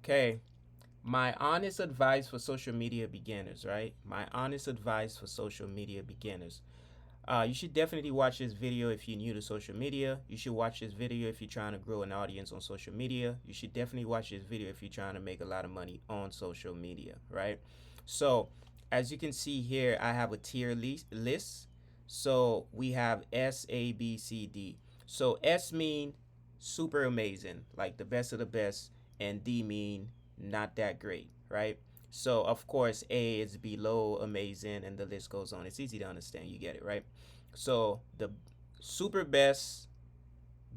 Okay. My honest advice for social media beginners, right? My honest advice for social media beginners. You should definitely watch this video if you're new to social media. You should watch this video if you're trying to grow an audience on social media. You should definitely watch this video if you're trying to make a lot of money on social media, right? So, as you can see here, I have a tier list. So, we have S, A, B, C, D. So, S mean super amazing, like the best of the best, and D mean not that great, right? So of course A is below amazing and the list goes on. It's easy to understand, you get it, right? So the super best,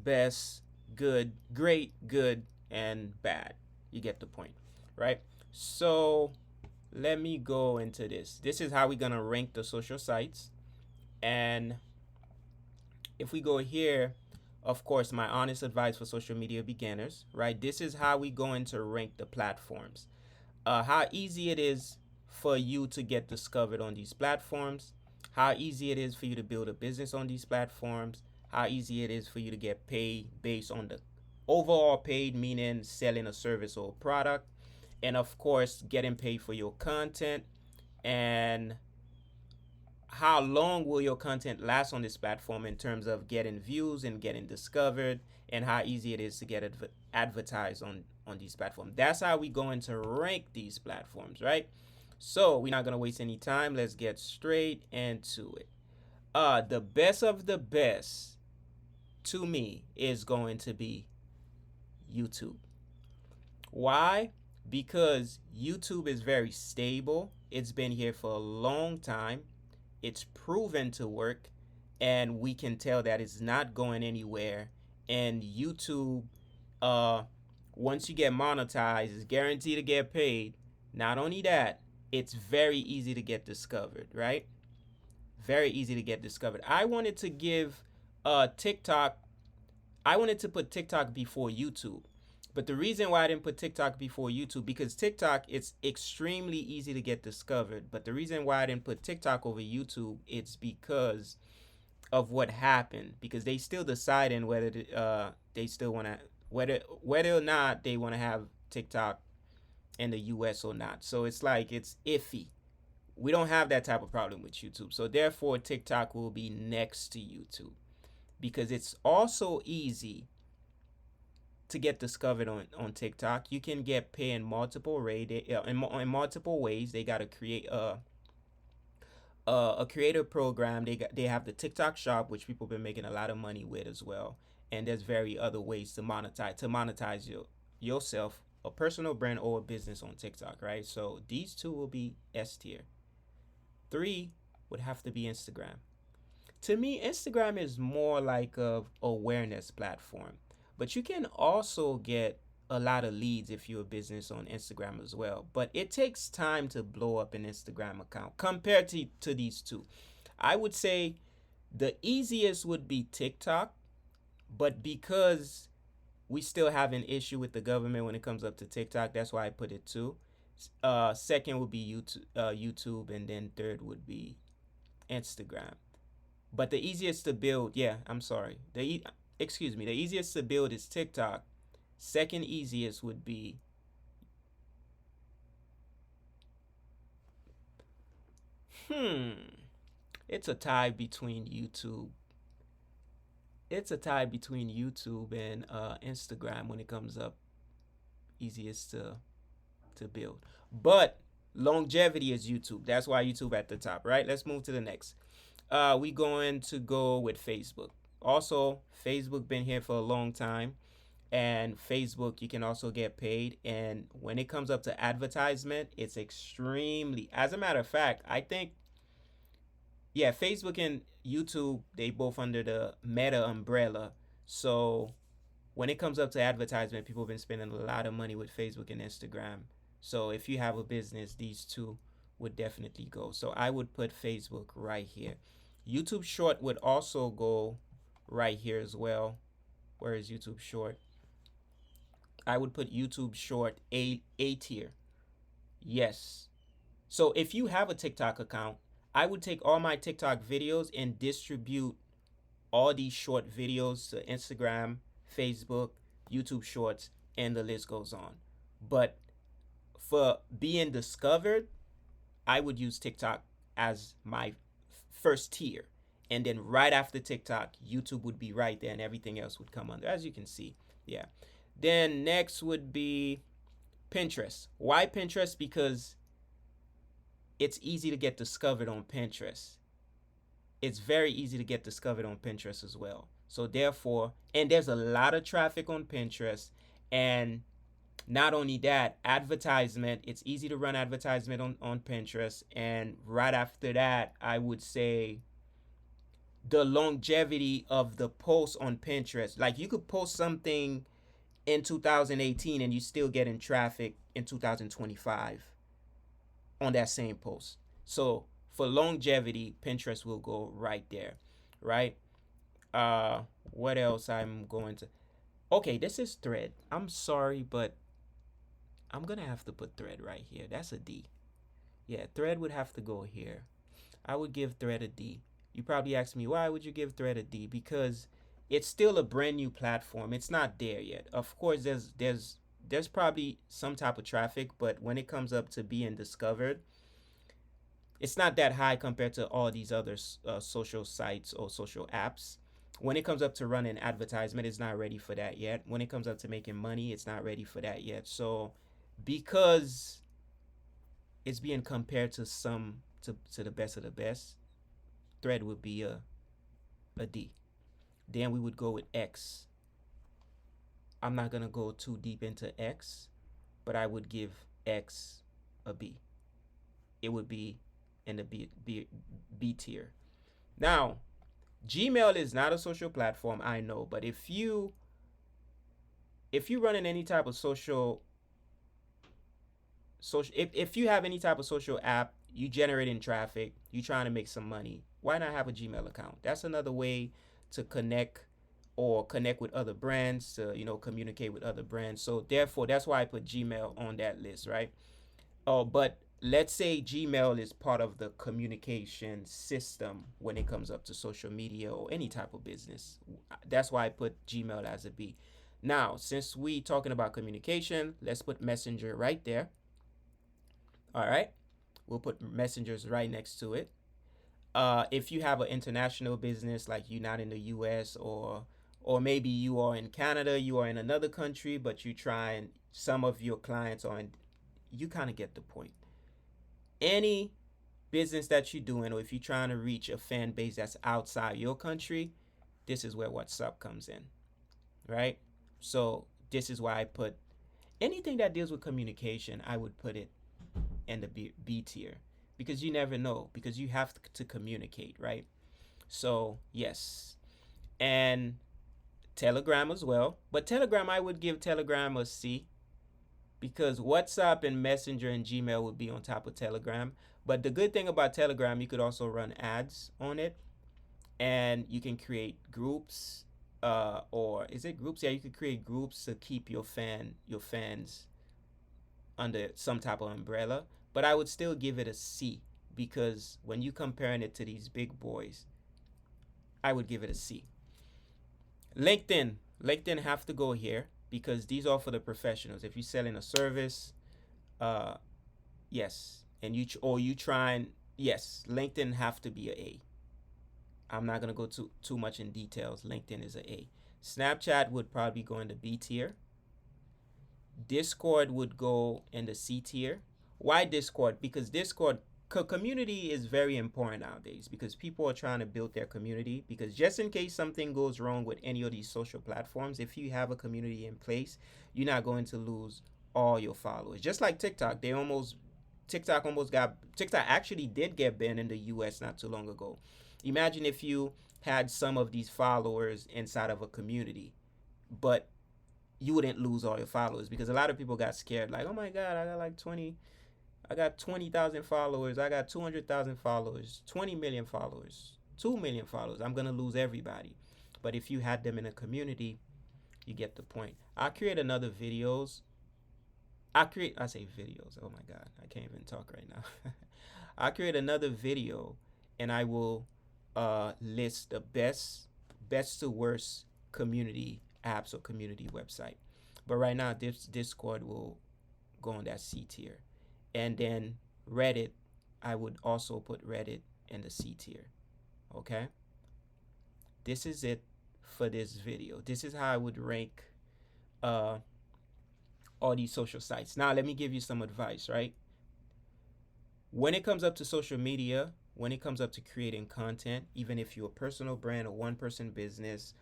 best, good, great, good, and bad. You get the point, right? So let me go into this. This is how we're gonna rank the social sites. And if we go here, of course, my honest advice for social media beginners, right? This is how we going to rank the platforms. How easy it is for you to get discovered on these platforms, how easy it is for you to build a business on these platforms, how easy it is for you to get paid based on the overall paid, meaning selling a service or a product, and of course, getting paid for your content, and how long will your content last on this platform in terms of getting views and getting discovered, and how easy it is to get advertised on these platforms. That's how we going to rank these platforms, right? So we're not going to waste any time. Let's get straight into it. The best of the best to me is going to be YouTube. Why? Because YouTube is very stable. It's been here for a long time. It's proven to work, and we can tell that it's not going anywhere. And YouTube, uh, once you get monetized, is guaranteed to get paid. Not only that, it's very easy to get discovered, right? Very easy to get discovered. I wanted to give TikTok, I wanted to put TikTok before YouTube. But the reason why I didn't put TikTok before YouTube, because TikTok, it's extremely easy to get discovered. But the reason why I didn't put TikTok over YouTube, it's because of what happened. Because they still deciding whether they still want to, whether or not they want to have TikTok in the US or not. So it's like it's iffy. We don't have that type of problem with YouTube. So therefore, TikTok will be next to YouTube because it's also easy to get discovered on TikTok. You can get paid in multiple in multiple ways. They got to create a creator program. They have the TikTok shop, which people have been making a lot of money with as well. And there's very other ways to monetize yourself, a personal brand or a business on TikTok, right? So these two will be S tier. 3 would have to be Instagram. To me, Instagram is more like a awareness platform, but you can also get a lot of leads if you're a business on Instagram as well. But it takes time to blow up an Instagram account compared to these two. I would say the easiest would be TikTok, but because we still have an issue with the government when it comes up to TikTok, that's why I put it 2. Second would be YouTube, and then third would be Instagram. But the easiest to build, the easiest to build is TikTok. Second easiest would be it's a tie between YouTube. It's a tie between YouTube and Instagram when it comes up easiest to build. But longevity is YouTube. That's why YouTube at the top, right? Let's move to the next. We going to go with Facebook. Also, Facebook been here for a long time, and Facebook you can also get paid. And when it comes up to advertisement, it's extremely. As a matter of fact, I think Facebook and YouTube they both under the Meta umbrella. So when it comes up to advertisement, people have been spending a lot of money with Facebook and Instagram. So if you have a business, these two would definitely go. So I would put Facebook right here. YouTube Short would also go right here as well. Where is YouTube Short? I would put YouTube Short A tier. Yes. So if you have a TikTok account, I would take all my TikTok videos and distribute all these short videos to Instagram, Facebook, YouTube Shorts, and the list goes on. But for being discovered, I would use TikTok as my first tier. And then right after TikTok, YouTube would be right there and everything else would come under, as you can see. Yeah. Then next would be Pinterest. Why Pinterest? Because it's easy to get discovered on Pinterest. It's very easy to get discovered on Pinterest as well. So therefore, and there's a lot of traffic on Pinterest. And not only that, advertisement, it's easy to run advertisement on Pinterest. And right after that, I would say the longevity of the posts on Pinterest. Like you could post something in 2018 and you still getting traffic in 2025 on that same post. So for longevity, Pinterest will go right there, right? What else I'm going to? Okay, this is Thread. I'm sorry, but I'm gonna have to put Thread right here. That's a D. Yeah, Thread would have to go here. I would give Thread a D. You probably ask me, why would you give Thread a D? Because it's still a brand new platform. It's not there yet. Of course, there's probably some type of traffic, but when it comes up to being discovered, it's not that high compared to all these other social sites or social apps. When it comes up to running advertisement, it's not ready for that yet. When it comes up to making money, it's not ready for that yet. So because it's being compared to to the best of the best, Thread would be a D. Then we would go with X. I'm not gonna go too deep into X, but I would give X a B. It would be in the B tier. Now, Gmail is not a social platform, I know, but if you running any type of if you have any type of social app, you generating traffic, you trying to make some money, why not have a Gmail account? That's another way to connect with other brands, to communicate with other brands. So therefore, that's why I put Gmail on that list, right? Oh, but let's say Gmail is part of the communication system when it comes up to social media or any type of business. That's why I put Gmail as a B. Now, since we talking about communication, let's put Messenger right there. All right, we'll put Messengers right next to it. If you have an international business, like you're not in the U.S. or maybe you are in Canada, you are in another country, but you try and some of your clients are in, you kind of get the point. Any business that you're doing, or if you're trying to reach a fan base that's outside your country, this is where WhatsApp comes in, right? So this is why I put anything that deals with communication, I would put it in the B tier, because you never know, because you have to communicate, right? So yes, and Telegram as well, but Telegram, I would give Telegram a C, because WhatsApp and Messenger and Gmail would be on top of Telegram. But the good thing about Telegram, you could also run ads on it, and you can create groups, or is it groups? Yeah, you could create groups to keep your fans under some type of umbrella. But I would still give it a C, because when you comparing it to these big boys, I would give it a C. LinkedIn have to go here, because these are for the professionals. If you're selling a service, yes, and you trying, yes, LinkedIn have to be a A. I'm not gonna go too much in details. LinkedIn is a A. Snapchat would probably go in the B tier. Discord would go in the C tier. Why Discord? Because Discord community is very important nowadays, because people are trying to build their community, because just in case something goes wrong with any of these social platforms, if you have a community in place, you're not going to lose all your followers. Just like TikTok, TikTok actually did get banned in the US not too long ago. Imagine if you had some of these followers inside of a community, but you wouldn't lose all your followers, because a lot of people got scared, like, oh my god, I got 20,000 followers, I got 200,000 followers, 20 million followers, 2 million followers, I'm gonna lose everybody. But if you had them in a community, you get the point. I'll create another videos. I say videos, oh my god, I can't even talk right now. I'll create another video, and I will list the best to worst community apps or community website. But right now, this Discord will go on that C tier. And then Reddit, I would also put Reddit in the C tier. Okay? This is it for this video. This is how I would rank uh, all these social sites. Now, let me give you some advice, right? When it comes up to social media, when it comes up to creating content, even if you're a personal brand, a one-person business,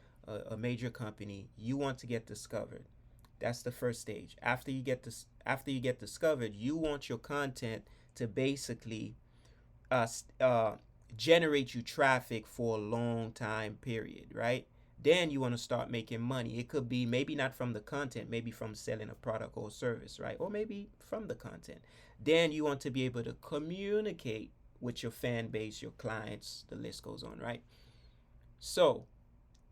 a major company, you want to get discovered. That's the first stage. After you get discovered, you want your content to basically uh, generate you traffic for a long time period, right? Then you want to start making money. It could be maybe not from the content, maybe from selling a product or service, right? Or maybe from the content. Then you want to be able to communicate with your fan base, your clients, the list goes on, right? So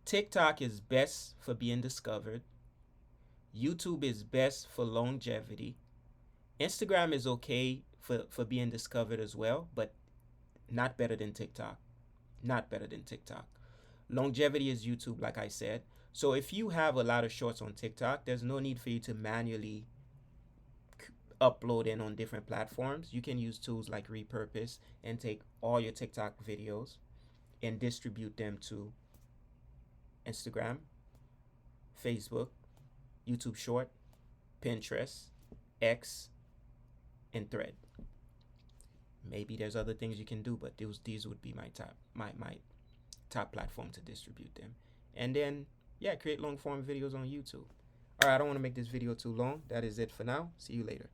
TikTok is best for being discovered. YouTube is best for longevity. Instagram is okay for being discovered as well, but not better than TikTok. Not better than TikTok. Longevity is YouTube, like I said. So if you have a lot of shorts on TikTok, there's no need for you to manually upload in on different platforms. You can use tools like Repurpose and take all your TikTok videos and distribute them to Instagram, Facebook, YouTube Short, Pinterest, X, and Thread. Maybe there's other things you can do, but these would be my top platform to distribute them. And then, yeah, create long form videos on YouTube. All right, I don't want to make this video too long. That is it for now. See you later.